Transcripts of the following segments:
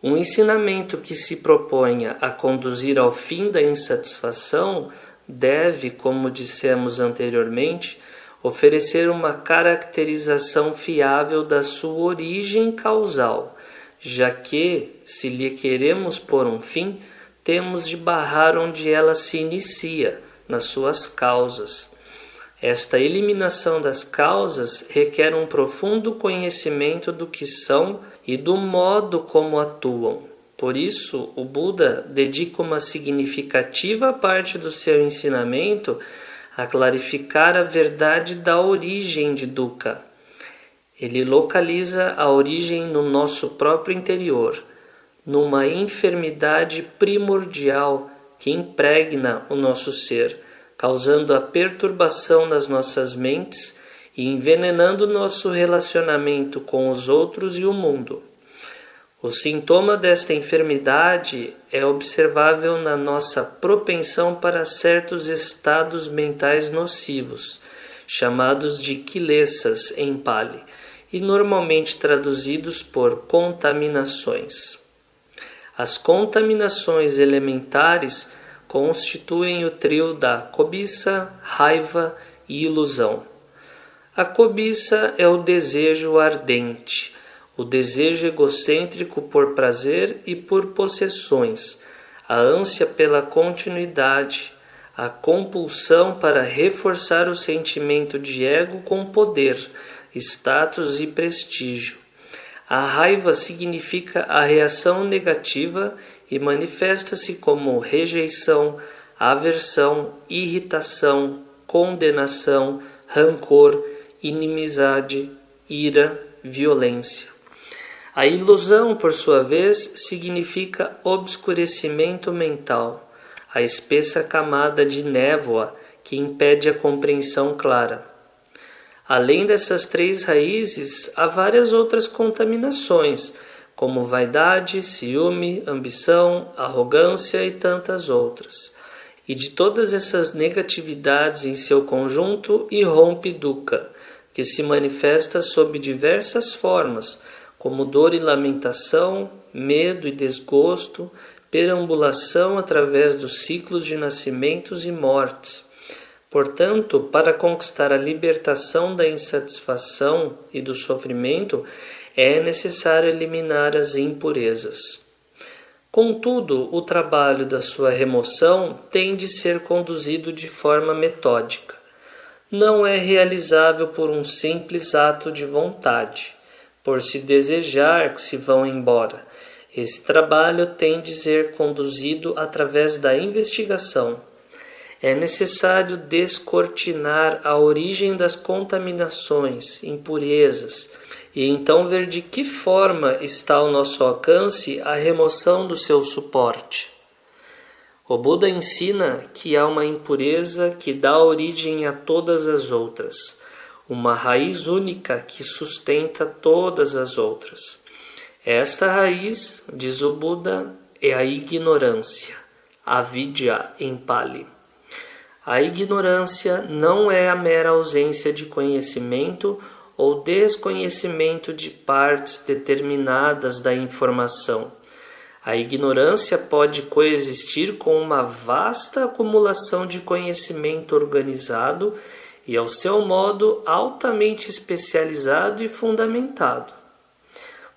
Um ensinamento que se proponha a conduzir ao fim da insatisfação deve, como dissemos anteriormente, oferecer uma caracterização fiável da sua origem causal, já que, se lhe queremos pôr um fim, temos de barrar onde ela se inicia, nas suas causas. Esta eliminação das causas requer um profundo conhecimento do que são e do modo como atuam. Por isso, o Buda dedica uma significativa parte do seu ensinamento a clarificar a verdade da origem de dukkha. Ele localiza a origem no nosso próprio interior, numa enfermidade primordial que impregna o nosso ser, causando a perturbação nas nossas mentes e envenenando nosso relacionamento com os outros e o mundo. O sintoma desta enfermidade é observável na nossa propensão para certos estados mentais nocivos, chamados de kilesas em Pali, e normalmente traduzidos por contaminações. As contaminações elementares constituem o trio da cobiça, raiva e ilusão. A cobiça é o desejo ardente, o desejo egocêntrico por prazer e por possessões, a ânsia pela continuidade, a compulsão para reforçar o sentimento de ego com poder, status e prestígio. A raiva significa a reação negativa e manifesta-se como rejeição, aversão, irritação, condenação, rancor, inimizade, ira, violência. A ilusão, por sua vez, significa obscurecimento mental, a espessa camada de névoa que impede a compreensão clara. Além dessas três raízes, há várias outras contaminações, como vaidade, ciúme, ambição, arrogância e tantas outras. E de todas essas negatividades em seu conjunto irrompe dukkha, que se manifesta sob diversas formas, como dor e lamentação, medo e desgosto, perambulação através dos ciclos de nascimentos e mortes. Portanto, para conquistar a libertação da insatisfação e do sofrimento, é necessário eliminar as impurezas. Contudo, o trabalho da sua remoção tem de ser conduzido de forma metódica. Não é realizável por um simples ato de vontade, por se desejar que se vão embora. Esse trabalho tem de ser conduzido através da investigação. É necessário descortinar a origem das contaminações, impurezas, e então ver de que forma está ao nosso alcance a remoção do seu suporte. O Buda ensina que há uma impureza que dá origem a todas as outras, uma raiz única que sustenta todas as outras. Esta raiz, diz o Buda, é a ignorância, avidya em Pali. A ignorância não é a mera ausência de conhecimento ou desconhecimento de partes determinadas da informação. A ignorância pode coexistir com uma vasta acumulação de conhecimento organizado e, ao seu modo, altamente especializado e fundamentado.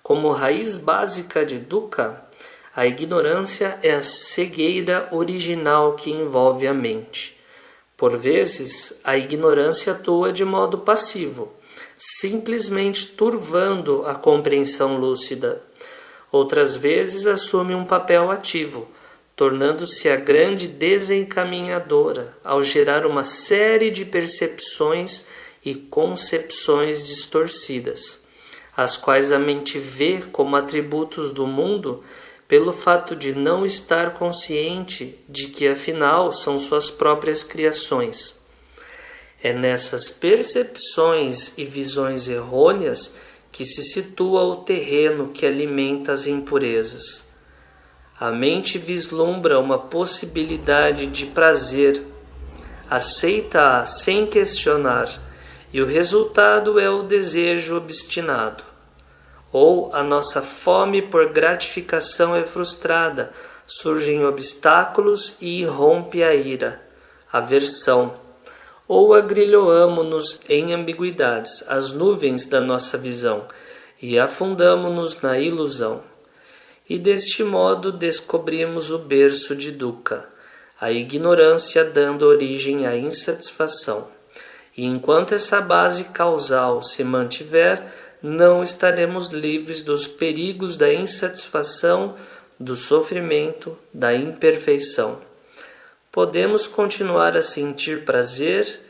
Como raiz básica de dukkha, a ignorância é a cegueira original que envolve a mente. Por vezes, a ignorância atua de modo passivo, simplesmente turvando a compreensão lúcida. Outras vezes assume um papel ativo, tornando-se a grande desencaminhadora ao gerar uma série de percepções e concepções distorcidas, as quais a mente vê como atributos do mundo pelo fato de não estar consciente de que afinal são suas próprias criações. É nessas percepções e visões errôneas que se situa o terreno que alimenta as impurezas. A mente vislumbra uma possibilidade de prazer, aceita-a sem questionar, e o resultado é o desejo obstinado. ou a nossa fome por gratificação é frustrada, surgem obstáculos e irrompe a ira, aversão. Ou agrilhoamo-nos em ambiguidades, as nuvens da nossa visão, e afundamo-nos na ilusão. E deste modo descobrimos o berço de Dukkha, a ignorância dando origem à insatisfação. E enquanto essa base causal se mantiver, não estaremos livres dos perigos da insatisfação, do sofrimento, da imperfeição. Podemos continuar a sentir prazer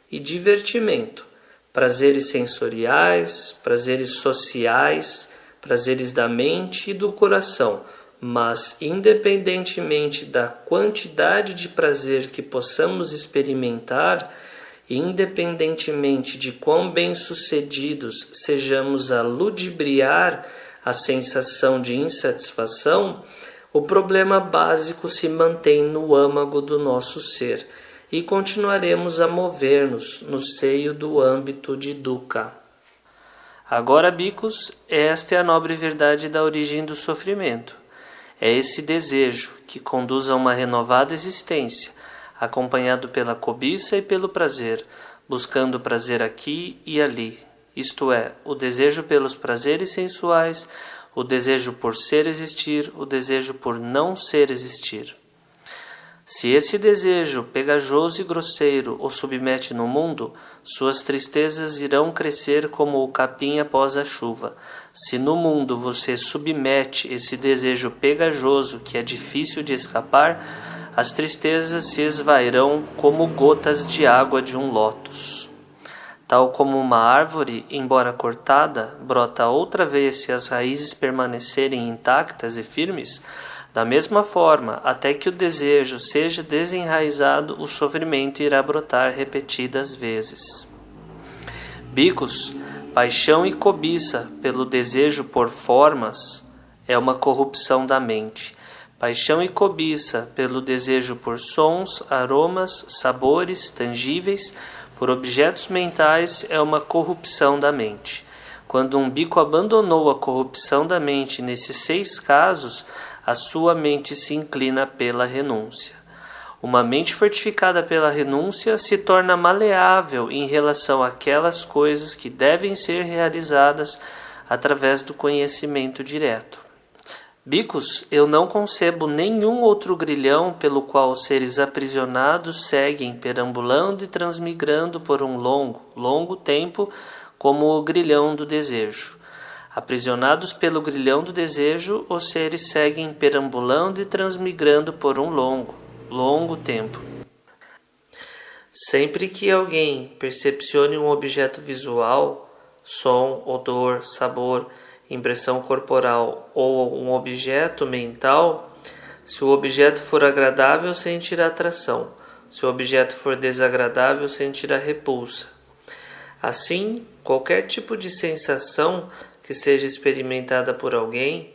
e divertimento, prazeres sensoriais, prazeres sociais, prazeres da mente e do coração, mas independentemente da quantidade de prazer que possamos experimentar, independentemente de quão bem-sucedidos sejamos a ludibriar a sensação de insatisfação, o problema básico se mantém no âmago do nosso ser e continuaremos a mover-nos no seio do âmbito de Dukkha. Agora, bhikkhus, esta é a nobre verdade da origem do sofrimento. É esse desejo que conduz a uma renovada existência, acompanhado pela cobiça e pelo prazer, buscando prazer aqui e ali, isto é, o desejo pelos prazeres sensuais, o desejo por ser existir, o desejo por não ser existir. Se esse desejo pegajoso e grosseiro o submete no mundo, suas tristezas irão crescer como o capim após a chuva. Se no mundo você submete esse desejo pegajoso que é difícil de escapar, as tristezas se esvairão como gotas de água de um lótus. Tal como uma árvore, embora cortada, brota outra vez se as raízes permanecerem intactas e firmes, da mesma forma, até que o desejo seja desenraizado, o sofrimento irá brotar repetidas vezes. Bhikkhus, paixão e cobiça pelo desejo por formas é uma corrupção da mente. Paixão e cobiça pelo desejo por sons, aromas, sabores tangíveis, por objetos mentais é uma corrupção da mente. Quando um bhikkhu abandonou a corrupção da mente nesses 6 casos, a sua mente se inclina pela renúncia. Uma mente fortificada pela renúncia se torna maleável em relação àquelas coisas que devem ser realizadas através do conhecimento direto. Bhikkhus, eu não concebo nenhum outro grilhão pelo qual os seres aprisionados seguem perambulando e transmigrando por um longo tempo como o grilhão do desejo. Aprisionados pelo grilhão do desejo, os seres seguem perambulando e transmigrando por um longo tempo. Sempre que alguém percepcione um objeto visual, som, odor, sabor, impressão corporal ou um objeto mental, se o objeto for agradável, sentirá atração. Se o objeto for desagradável, sentirá repulsa. Assim, qualquer tipo de sensação que seja experimentada por alguém,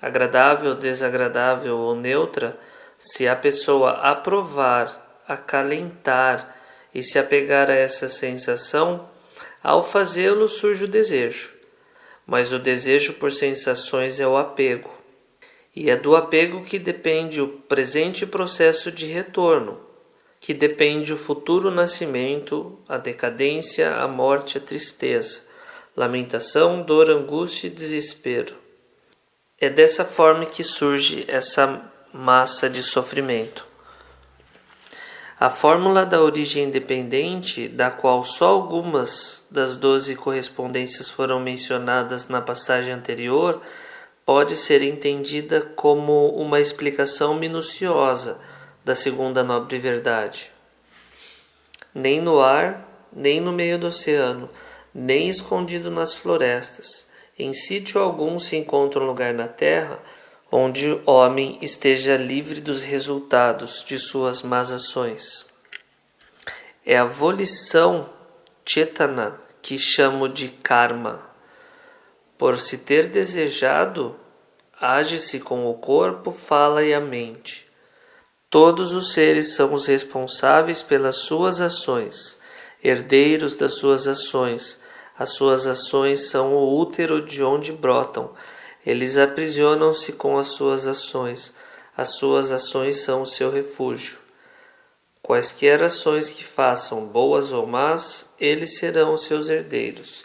agradável, desagradável ou neutra, se a pessoa aprovar, acalentar e se apegar a essa sensação, ao fazê-lo surge o desejo. Mas o desejo por sensações é o apego. E é do apego que depende o presente processo de retorno, que depende o futuro nascimento, a decadência, a morte, a tristeza, lamentação, dor, angústia e desespero. É dessa forma que surge essa massa de sofrimento. A fórmula da origem independente, da qual só algumas das 12 correspondências foram mencionadas na passagem anterior, pode ser entendida como uma explicação minuciosa da segunda nobre verdade. Nem no ar, nem no meio do oceano, nem escondido nas florestas, em sítio algum se encontra um lugar na terra onde o homem esteja livre dos resultados de suas más ações. É a volição chetana que chamo de karma. Por se ter desejado, age-se com o corpo, fala e a mente. Todos os seres são os responsáveis pelas suas ações, herdeiros das suas ações, As suas ações são o útero de onde brotam. Eles aprisionam-se com as suas ações. As suas ações são o seu refúgio. Quaisquer ações que façam, boas ou más, eles serão os seus herdeiros.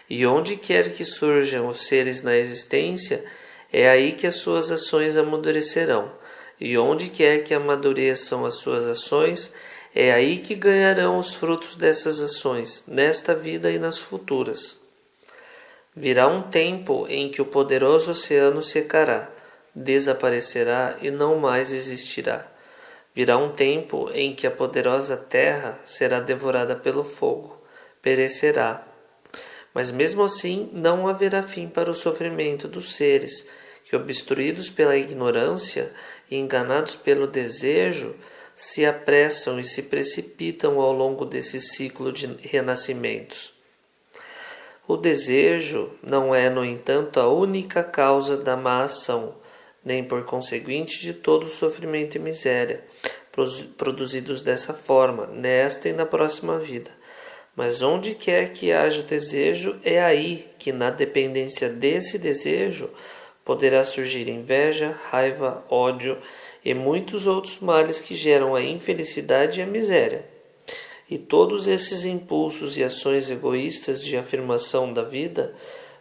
E onde quer que surjam os seres na existência, é aí que as suas ações amadurecerão. E onde quer que amadureçam as suas ações, é aí que ganharão os frutos dessas ações, nesta vida e nas futuras. Virá um tempo em que o poderoso oceano secará, desaparecerá e não mais existirá. Virá um tempo em que a poderosa terra será devorada pelo fogo, perecerá. Mas mesmo assim não haverá fim para o sofrimento dos seres, que obstruídos pela ignorância e enganados pelo desejo, se apressam e se precipitam ao longo desse ciclo de renascimentos. O desejo não é, no entanto, a única causa da má ação, nem por conseguinte de todo o sofrimento e miséria, produzidos dessa forma, nesta e na próxima vida. Mas onde quer que haja o desejo, é aí que, na dependência desse desejo, poderá surgir inveja, raiva, ódio e muitos outros males que geram a infelicidade e a miséria. E todos esses impulsos e ações egoístas de afirmação da vida,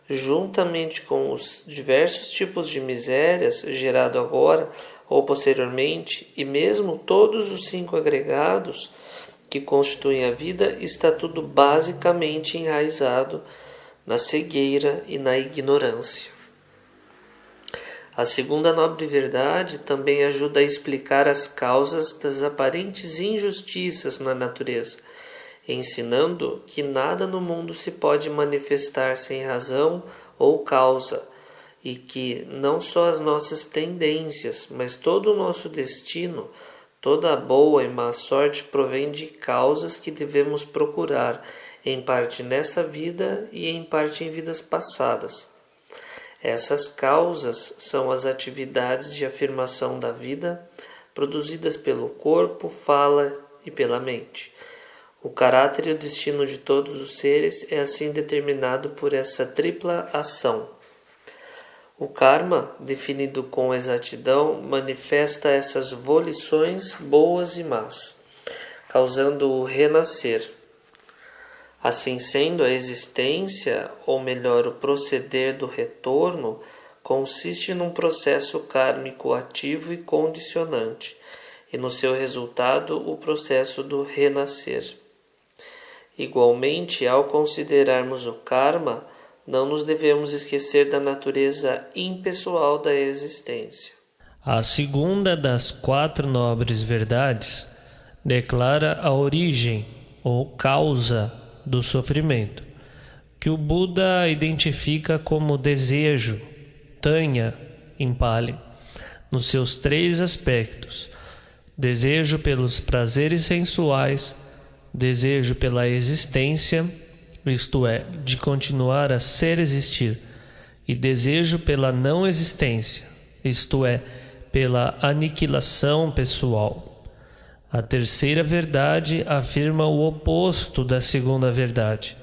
juntamente com os diversos tipos de misérias gerado agora ou posteriormente, e mesmo todos os 5 agregados que constituem a vida, está tudo basicamente enraizado na cegueira e na ignorância. A segunda nobre verdade também ajuda a explicar as causas das aparentes injustiças na natureza, ensinando que nada no mundo se pode manifestar sem razão ou causa, e que não só as nossas tendências, mas todo o nosso destino, toda a boa e má sorte provém de causas que devemos procurar, em parte nesta vida e em parte em vidas passadas. Essas causas são as atividades de afirmação da vida, produzidas pelo corpo, fala e pela mente. O caráter e o destino de todos os seres é assim determinado por essa tripla ação. O karma, definido com exatidão, manifesta essas volições boas e más, causando o renascer. Assim sendo, a existência, ou melhor, o proceder do retorno, consiste num processo kármico ativo e condicionante, e no seu resultado o processo do renascer. Igualmente, ao considerarmos o karma, não nos devemos esquecer da natureza impessoal da existência. A segunda das 4 nobres verdades declara a origem ou causa do sofrimento, que o Buda identifica como desejo, tanha, em Pali, nos seus 3 aspectos: desejo pelos prazeres sensuais, desejo pela existência, isto é, de continuar a ser existir, e desejo pela não existência, isto é, pela aniquilação pessoal. A terceira verdade afirma o oposto da segunda verdade,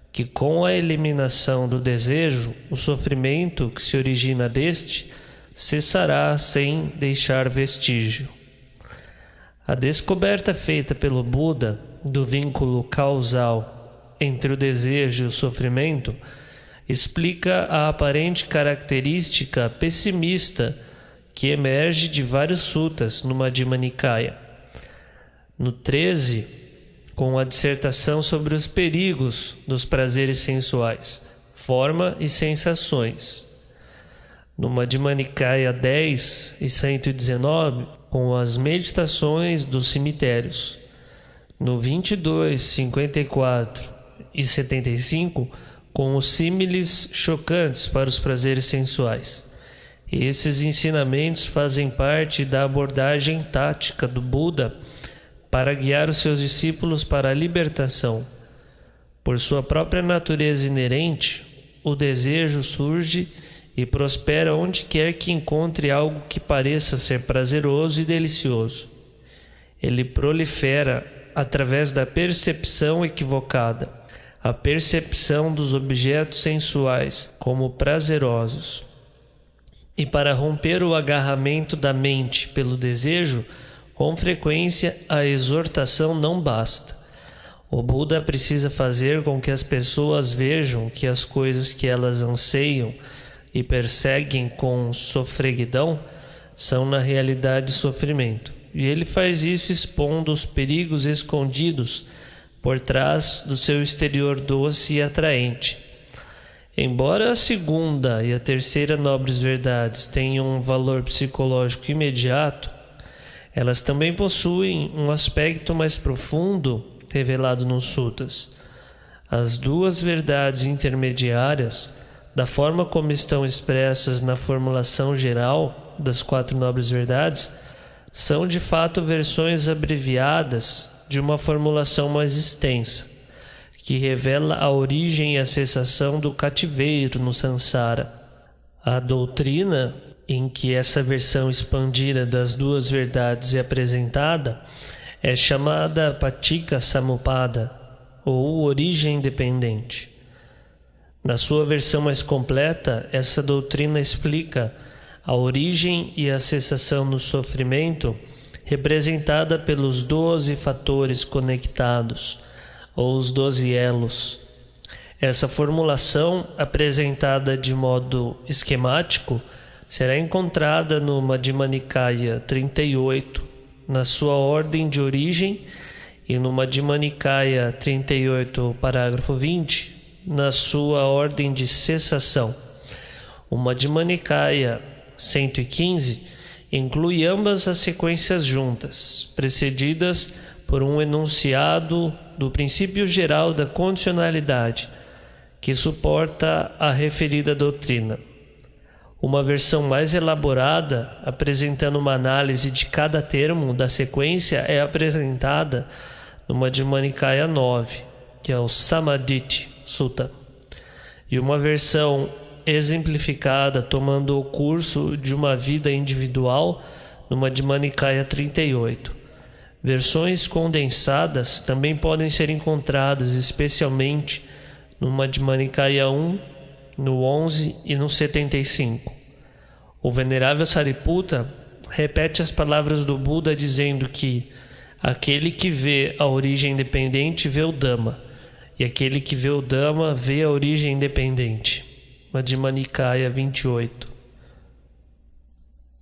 que com a eliminação do desejo, o sofrimento que se origina deste cessará sem deixar vestígio. A descoberta feita pelo Buda do vínculo causal entre o desejo e o sofrimento explica a aparente característica pessimista que emerge de vários suttas no Madhyama Nikaya. No 13, com a dissertação sobre os perigos dos prazeres sensuais, forma e sensações. No Madhyama Nikaya 10 e 119, com as meditações dos cemitérios. No 22, 54 e 75, com os símiles chocantes para os prazeres sensuais. Esses ensinamentos fazem parte da abordagem tática do Buda para guiar os seus discípulos para a libertação. Por sua própria natureza inerente, o desejo surge e prospera onde quer que encontre algo que pareça ser prazeroso e delicioso. Ele prolifera através da percepção equivocada, a percepção dos objetos sensuais como prazerosos. E para romper o agarramento da mente pelo desejo, com frequência a exortação não basta. O Buda precisa fazer com que as pessoas vejam que as coisas que elas anseiam e perseguem com sofreguidão são na realidade sofrimento. E ele faz isso expondo os perigos escondidos por trás do seu exterior doce e atraente. Embora a segunda e a terceira nobres verdades tenham um valor psicológico imediato, elas também possuem um aspecto mais profundo revelado nos suttas. As duas verdades intermediárias, da forma como estão expressas na formulação geral das quatro nobres verdades, são de fato versões abreviadas de uma formulação mais extensa, que revela a origem e a cessação do cativeiro no samsara. A doutrina em que essa versão expandida das duas verdades é apresentada é chamada Paticca Samuppada, ou origem dependente. Na sua versão mais completa, essa doutrina explica a origem e a cessação do sofrimento representada pelos 12 fatores conectados, ou os 12 elos. Essa formulação, apresentada de modo esquemático, será encontrada no Majjhima Nikaya 38, na sua ordem de origem, e no Majjhima Nikaya 38, parágrafo 20, na sua ordem de cessação. O Majjhima Nikaya 115 inclui ambas as sequências juntas, precedidas por um enunciado do princípio geral da condicionalidade, que suporta a referida doutrina. Uma versão mais elaborada, apresentando uma análise de cada termo da sequência, é apresentada no Majjhima Nikaya 9, que é o Samadhi Sutta, e uma versão exemplificada tomando o curso de uma vida individual no Majjhima Nikaya 38. Versões condensadas também podem ser encontradas especialmente no Majjhima Nikaya 1, no 11 e no 75. O venerável Sariputta repete as palavras do Buda dizendo que aquele que vê a origem independente vê o Dhamma, e aquele que vê o Dhamma vê a origem independente. Majjhima Nikaya 28.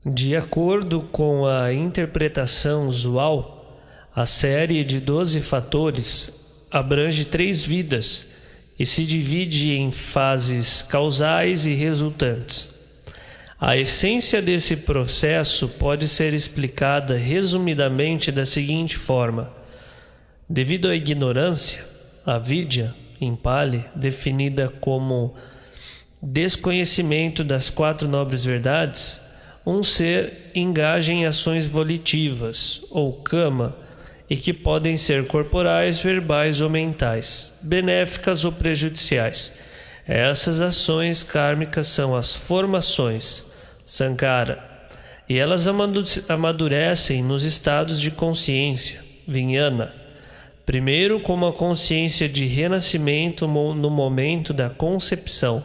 De acordo com a interpretação usual, a série de 12 fatores abrange 3 vidas e se divide em fases causais e resultantes. A essência desse processo pode ser explicada resumidamente da seguinte forma: devido à ignorância, a vidya, em Pali, definida como desconhecimento das 4 nobres verdades, um ser engaja em ações volitivas, ou kama, e que podem ser corporais, verbais ou mentais, benéficas ou prejudiciais. Essas ações kármicas são as formações, sankhara, e elas amadurecem nos estados de consciência, vijnana, primeiro como a consciência de renascimento no momento da concepção,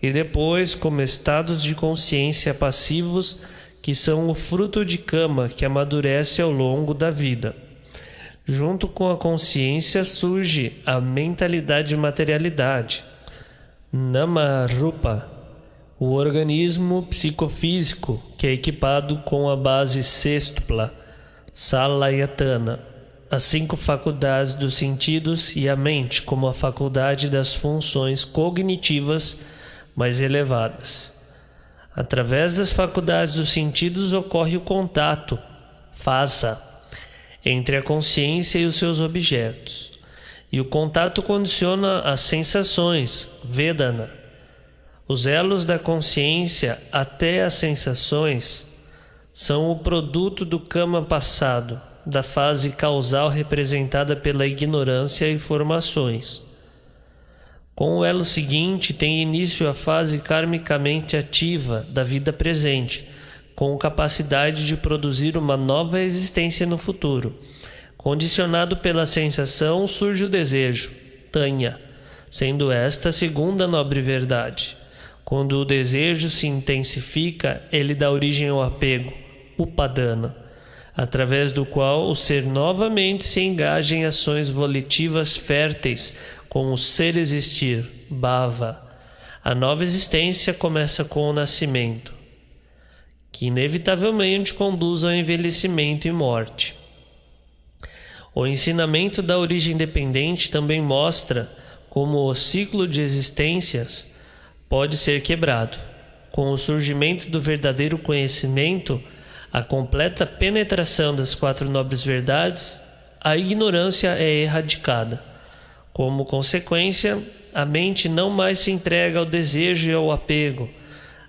e depois como estados de consciência passivos que são o fruto de kama que amadurece ao longo da vida. Junto com a consciência surge a mentalidade e materialidade, Namarupa, o organismo psicofísico que é equipado com a base sextupla, Salayatana, as 5 faculdades dos sentidos e a mente como a faculdade das funções cognitivas mais elevadas. Através das faculdades dos sentidos ocorre o contato, phasa, entre a consciência e os seus objetos. E o contato condiciona as sensações, vedana. Os elos da consciência até as sensações são o produto do kama passado, da fase causal representada pela ignorância e formações. Com o elo seguinte tem início a fase karmicamente ativa da vida presente, com capacidade de produzir uma nova existência no futuro. Condicionado pela sensação, surge o desejo, tanha, sendo esta a segunda nobre verdade. Quando o desejo se intensifica, ele dá origem ao apego, upadana, através do qual o ser novamente se engaja em ações volitivas férteis com o ser existir, bhava. A nova existência começa com o nascimento, que inevitavelmente conduz ao envelhecimento e morte. O ensinamento da origem dependente também mostra como o ciclo de existências pode ser quebrado. Com o surgimento do verdadeiro conhecimento, a completa penetração das quatro nobres verdades, a ignorância é erradicada. Como consequência, a mente não mais se entrega ao desejo e ao apego.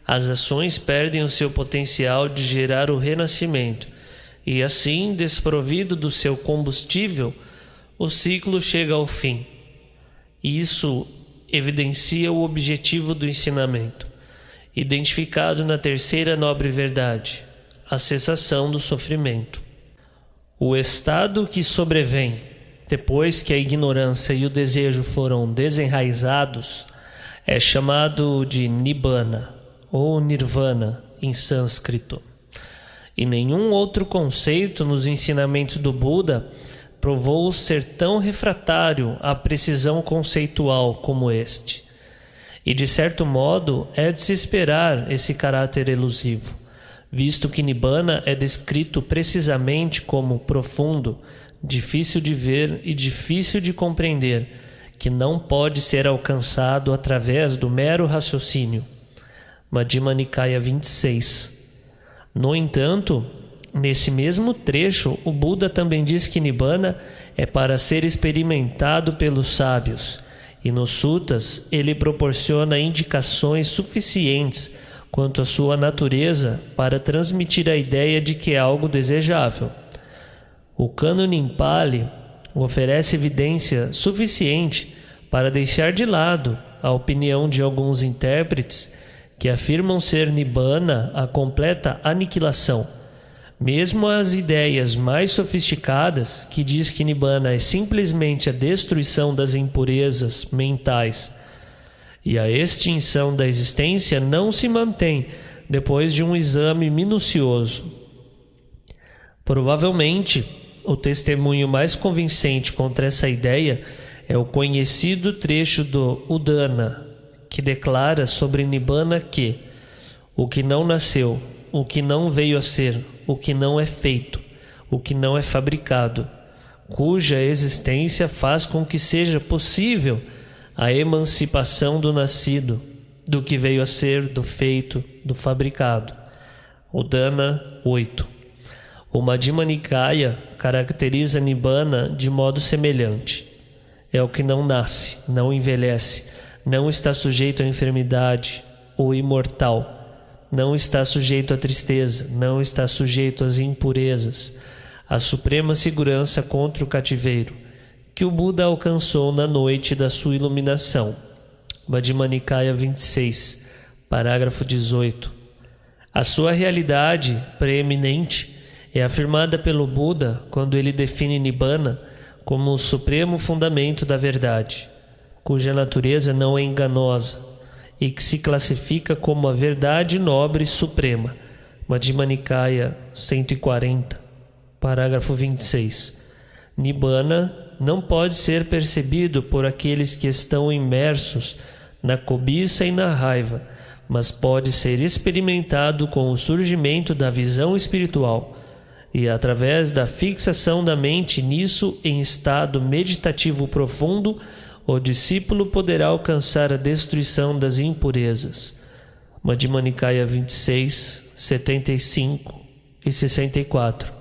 As ações perdem o seu potencial de gerar o renascimento, e assim, desprovido do seu combustível, o ciclo chega ao fim. Isso evidencia o objetivo do ensinamento, identificado na terceira nobre verdade, a cessação do sofrimento. O estado que sobrevém depois que a ignorância e o desejo foram desenraizados é chamado de Nibbana ou Nirvana em sânscrito. E nenhum outro conceito nos ensinamentos do Buda provou ser tão refratário à precisão conceitual como este. E de certo modo é de se esperar esse caráter elusivo, visto que Nibbana é descrito precisamente como profundo, difícil de ver e difícil de compreender, que não pode ser alcançado através do mero raciocínio. Madhyama Nikaya 26. No entanto, nesse mesmo trecho, o Buda também diz que Nibbana é para ser experimentado pelos sábios, e nos suttas ele proporciona indicações suficientes quanto à sua natureza para transmitir a ideia de que é algo desejável. O Cânone em Pali oferece evidência suficiente para deixar de lado a opinião de alguns intérpretes que afirmam ser Nibbana a completa aniquilação. Mesmo as ideias mais sofisticadas, que diz que Nibbana é simplesmente a destruição das impurezas mentais e a extinção da existência, não se mantém depois de um exame minucioso. Provavelmente, o testemunho mais convincente contra essa ideia é o conhecido trecho do Udana, que declara sobre Nibbana que o que não nasceu, o que não veio a ser, o que não é feito, o que não é fabricado, cuja existência faz com que seja possível a emancipação do nascido, do que veio a ser, do feito, do fabricado. Udana 8. O Madhyama Nikaya caracteriza Nibbana de modo semelhante. É o que não nasce, não envelhece, não está sujeito à enfermidade, ou imortal, não está sujeito à tristeza, não está sujeito às impurezas, a suprema segurança contra o cativeiro, que o Buda alcançou na noite da sua iluminação. Madhyama Nikaya 26, parágrafo 18. A sua realidade preeminente é afirmada pelo Buda quando ele define Nibbana como o supremo fundamento da verdade, cuja natureza não é enganosa e que se classifica como a verdade nobre suprema. Madhyama Nikaya 140, parágrafo 26. Nibbana não pode ser percebido por aqueles que estão imersos na cobiça e na raiva, mas pode ser experimentado com o surgimento da visão espiritual, e através da fixação da mente nisso em estado meditativo profundo, o discípulo poderá alcançar a destruição das impurezas. Madhyama Nikaya 26, 75 e 64.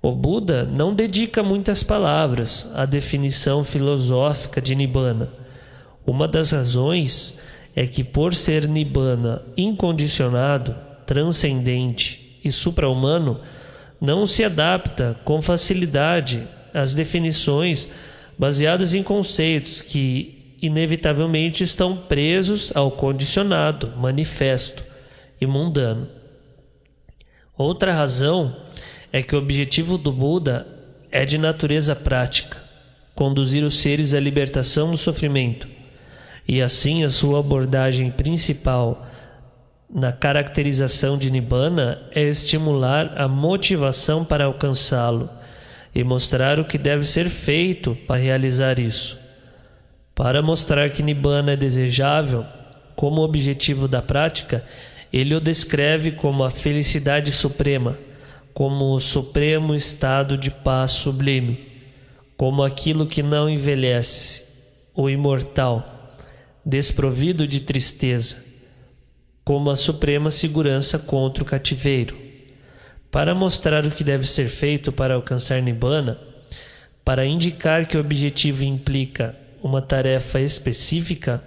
O Buda não dedica muitas palavras à definição filosófica de Nibbana. Uma das razões é que, por ser Nibbana incondicionado, transcendente e supra-humano, não se adapta com facilidade às definições baseadas em conceitos que inevitavelmente estão presos ao condicionado, manifesto e mundano. Outra razão é que o objetivo do Buda é de natureza prática, conduzir os seres à libertação do sofrimento, e assim a sua abordagem principal na caracterização de Nibbana é estimular a motivação para alcançá-lo e mostrar o que deve ser feito para realizar isso. Para mostrar que Nibbana é desejável, como objetivo da prática, ele o descreve como a felicidade suprema, como o supremo estado de paz sublime, como aquilo que não envelhece, o imortal, desprovido de tristeza, como a suprema segurança contra o cativeiro. Para mostrar o que deve ser feito para alcançar Nibbana, para indicar que o objetivo implica uma tarefa específica,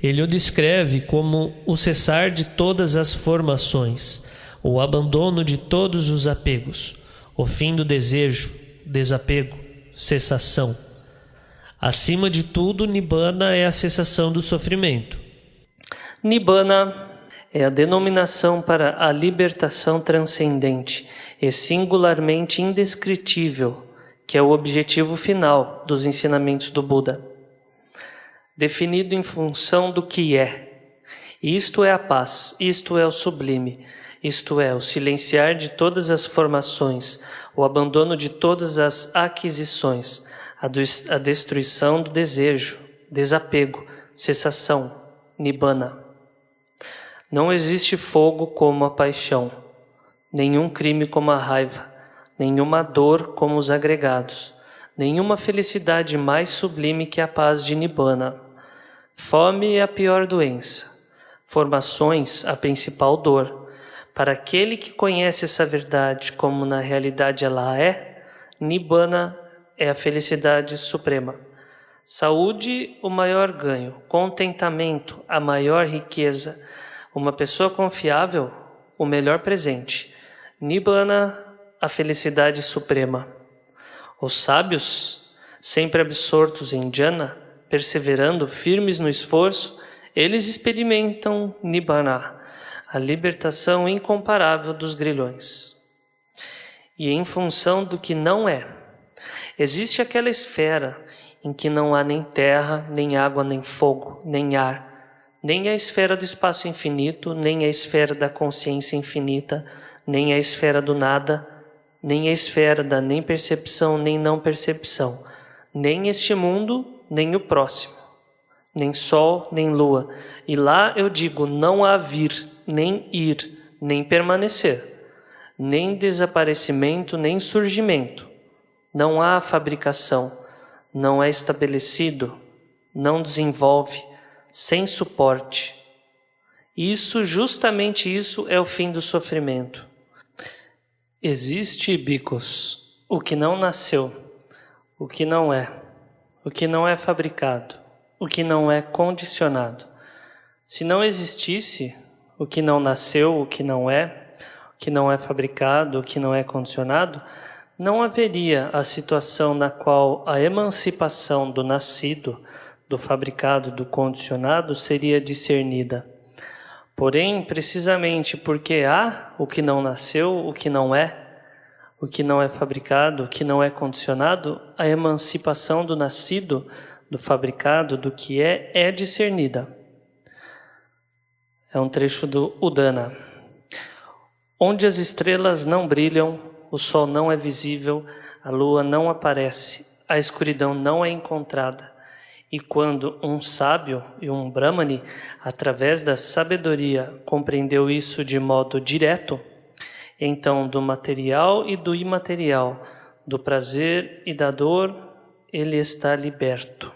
ele o descreve como o cessar de todas as formações, o abandono de todos os apegos, o fim do desejo, desapego, cessação. Acima de tudo, Nibbana é a cessação do sofrimento. Nibbana é a denominação para a libertação transcendente e singularmente indescritível, que é o objetivo final dos ensinamentos do Buda. Definido em função do que é. Isto é a paz, isto é o sublime, isto é, o silenciar de todas as formações, o abandono de todas as aquisições, a destruição do desejo, desapego, cessação, Nibbana. Não existe fogo como a paixão, nenhum crime como a raiva, nenhuma dor como os agregados, nenhuma felicidade mais sublime que a paz de Nibbana. Fome é a pior doença, formações a principal dor. Para aquele que conhece essa verdade como na realidade ela é, Nibbana é a felicidade suprema. Saúde, o maior ganho, contentamento, a maior riqueza, uma pessoa confiável, o melhor presente. Nibbana, a felicidade suprema. Os sábios, sempre absortos em jhana, perseverando firmes no esforço, eles experimentam Nibbana, a libertação incomparável dos grilhões. E em função do que não é, existe aquela esfera em que não há nem terra, nem água, nem fogo, nem ar, nem a esfera do espaço infinito, nem a esfera da consciência infinita, nem a esfera do nada, nem a esfera da nem percepção, nem não percepção, nem este mundo, nem o próximo, nem sol, nem lua. E lá eu digo, não há vir, nem ir, nem permanecer, nem desaparecimento, nem surgimento. Não há fabricação, não é estabelecido, não desenvolve, sem suporte. Justamente isso é o fim do sofrimento. Existe, bicos, o que não nasceu, o que não é fabricado, o que não é condicionado. Se não existisse o que não nasceu, o que não é fabricado, o que não é condicionado, não haveria a situação na qual a emancipação do nascido, do fabricado, do condicionado seria discernida. Porém, precisamente porque há o que não nasceu, o que não é fabricado, o que não é condicionado, a emancipação do nascido, do fabricado, do que é discernida. É um trecho do Udana. Onde as estrelas não brilham, o sol não é visível, a lua não aparece, a escuridão não é encontrada. E quando um sábio e um brahmane, através da sabedoria, compreendeu isso de modo direto, então do material e do imaterial, do prazer e da dor, ele está liberto.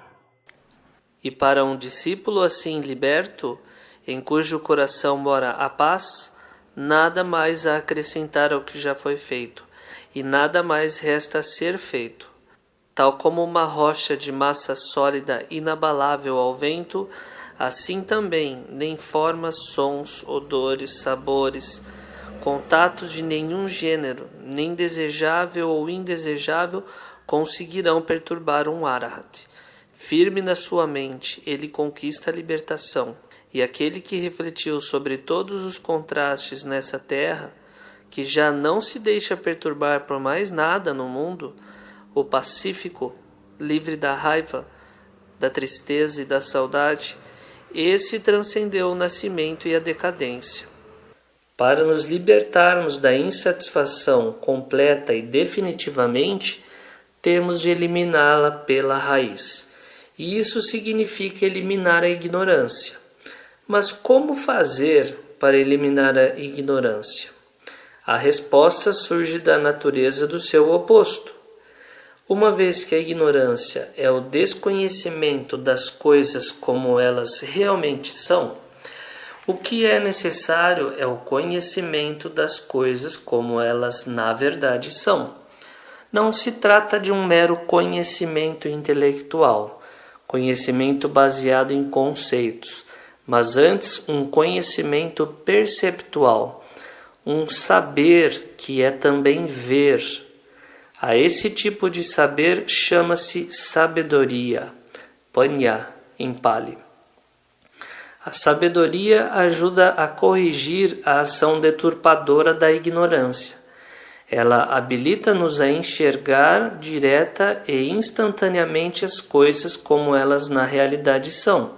E para um discípulo assim liberto, em cujo coração mora a paz, nada mais a acrescentar ao que já foi feito, e nada mais resta a ser feito. Tal como uma rocha de massa sólida inabalável ao vento, assim também nem formas, sons, odores, sabores, contatos de nenhum gênero, nem desejável ou indesejável, conseguirão perturbar um Arahat. Firme na sua mente, ele conquista a libertação. E aquele que refletiu sobre todos os contrastes nessa terra, que já não se deixa perturbar por mais nada no mundo, o pacífico, livre da raiva, da tristeza e da saudade, esse transcendeu o nascimento e a decadência. Para nos libertarmos da insatisfação completa e definitivamente, temos de eliminá-la pela raiz. E isso significa eliminar a ignorância. Mas como fazer para eliminar a ignorância? A resposta surge da natureza do seu oposto. Uma vez que a ignorância é o desconhecimento das coisas como elas realmente são, o que é necessário é o conhecimento das coisas como elas na verdade são. Não se trata de um mero conhecimento intelectual, conhecimento baseado em conceitos, mas antes um conhecimento perceptual, um saber que é também ver. A esse tipo de saber chama-se sabedoria, panya em Pali. A sabedoria ajuda a corrigir a ação deturpadora da ignorância. Ela habilita-nos a enxergar direta e instantaneamente as coisas como elas na realidade são,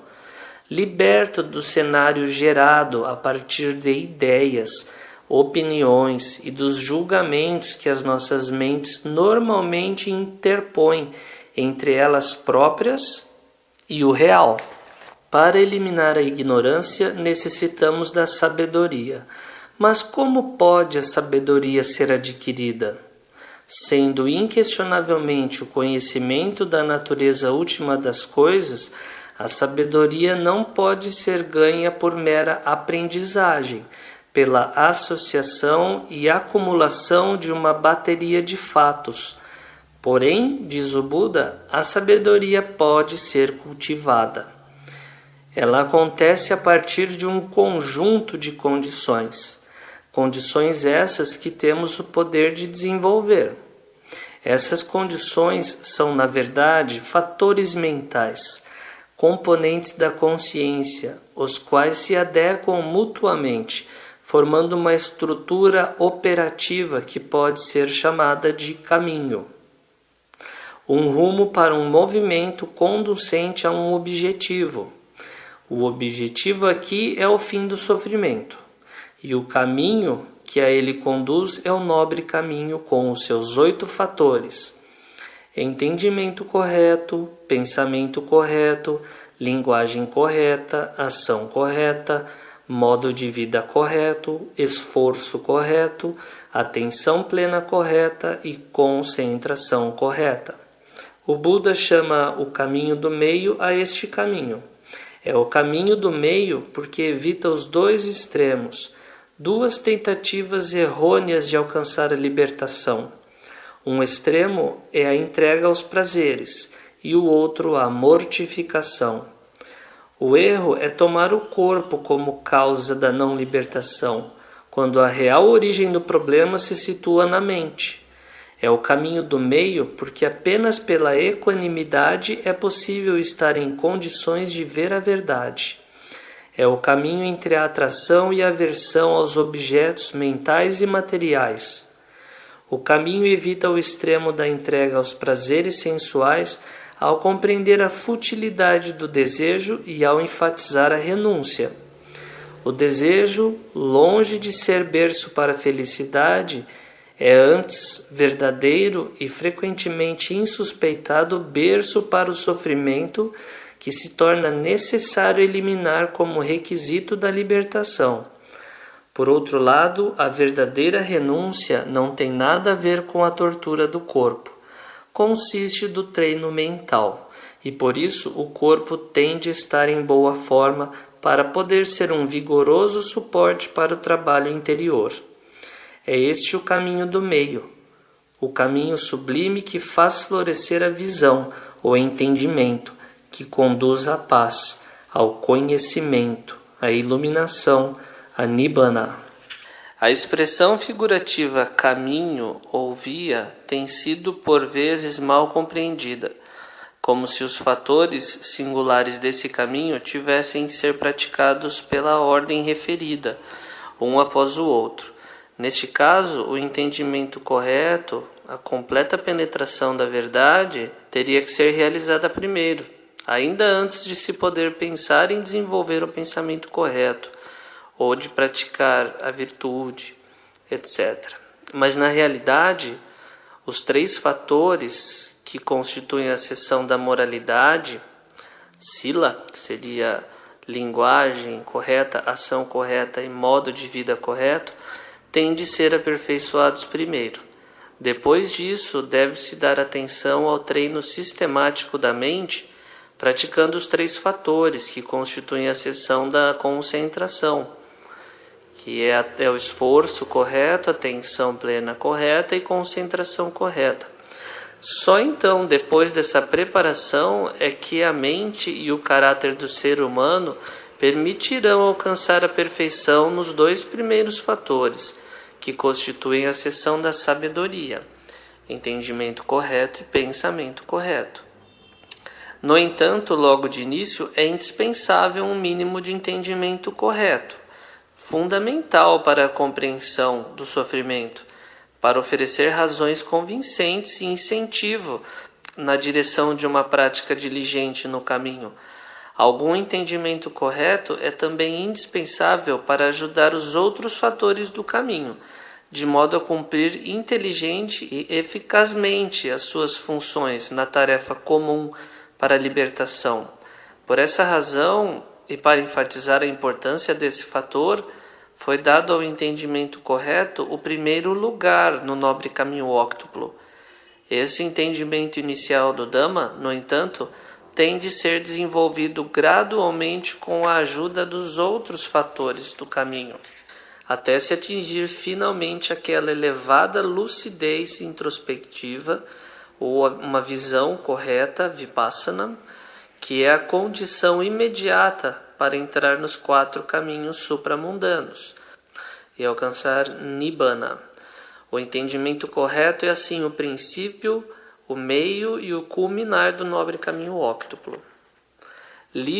liberto do cenário gerado a partir de ideias, opiniões e dos julgamentos que as nossas mentes normalmente interpõem entre elas próprias e o real. Para eliminar a ignorância, necessitamos da sabedoria. Mas como pode a sabedoria ser adquirida? Sendo inquestionavelmente o conhecimento da natureza última das coisas, a sabedoria não pode ser ganha por mera aprendizagem, pela associação e acumulação de uma bateria de fatos. Porém, diz o Buda, a sabedoria pode ser cultivada. Ela acontece a partir de um conjunto de condições. Condições essas que temos o poder de desenvolver. Essas condições são, na verdade, fatores mentais, componentes da consciência, os quais se adequam mutuamente, formando uma estrutura operativa que pode ser chamada de caminho. Um rumo para um movimento conducente a um objetivo. O objetivo aqui é o fim do sofrimento, e o caminho que a ele conduz é o nobre caminho com os seus 8 fatores: entendimento correto, pensamento correto, linguagem correta, ação correta, modo de vida correto, esforço correto, atenção plena correta e concentração correta. O Buda chama o caminho do meio a este caminho. É o caminho do meio porque evita os 2 extremos, 2 tentativas errôneas de alcançar a libertação. Um extremo é a entrega aos prazeres e o outro a mortificação. O erro é tomar o corpo como causa da não libertação, quando a real origem do problema se situa na mente. É o caminho do meio porque apenas pela equanimidade é possível estar em condições de ver a verdade. É o caminho entre a atração e a aversão aos objetos mentais e materiais. O caminho evita o extremo da entrega aos prazeres sensuais ao compreender a futilidade do desejo e ao enfatizar a renúncia. O desejo, longe de ser berço para a felicidade, é antes verdadeiro e frequentemente insuspeitado berço para o sofrimento que se torna necessário eliminar como requisito da libertação. Por outro lado, a verdadeira renúncia não tem nada a ver com a tortura do corpo. Consiste do treino mental, e por isso o corpo tende a estar em boa forma para poder ser um vigoroso suporte para o trabalho interior. É este o caminho do meio, o caminho sublime que faz florescer a visão, o entendimento, que conduz à paz, ao conhecimento, à iluminação, a Nibbana. A expressão figurativa caminho ou via tem sido por vezes mal compreendida, como se os fatores singulares desse caminho tivessem de ser praticados pela ordem referida, um após o outro. Neste caso, o entendimento correto, a completa penetração da verdade, teria que ser realizada primeiro, ainda antes de se poder pensar em desenvolver o pensamento correto, ou de praticar a virtude, etc. Mas na realidade, os 3 fatores que constituem a seção da moralidade, sila, que seria linguagem correta, ação correta e modo de vida correto, têm de ser aperfeiçoados primeiro. Depois disso, deve-se dar atenção ao treino sistemático da mente, praticando os 3 fatores que constituem a seção da concentração, que é o esforço correto, atenção plena correta e concentração correta. Só então, depois dessa preparação, é que a mente e o caráter do ser humano permitirão alcançar a perfeição nos 2 primeiros fatores, que constituem a seção da sabedoria, entendimento correto e pensamento correto. No entanto, logo de início, é indispensável um mínimo de entendimento correto, fundamental para a compreensão do sofrimento, para oferecer razões convincentes e incentivo na direção de uma prática diligente no caminho. Algum entendimento correto é também indispensável para ajudar os outros fatores do caminho, de modo a cumprir inteligente e eficazmente as suas funções na tarefa comum para a libertação. Por essa razão, e para enfatizar a importância desse fator, foi dado ao entendimento correto o primeiro lugar no nobre caminho óctuplo. Esse entendimento inicial do Dhamma, no entanto, tem de ser desenvolvido gradualmente com a ajuda dos outros fatores do caminho, até se atingir finalmente aquela elevada lucidez introspectiva ou uma visão correta, vipassana, que é a condição imediata para entrar nos 4 caminhos supramundanos e alcançar Nibbana. O entendimento correto é assim o princípio, o meio e o culminar do nobre caminho óctuplo. Livre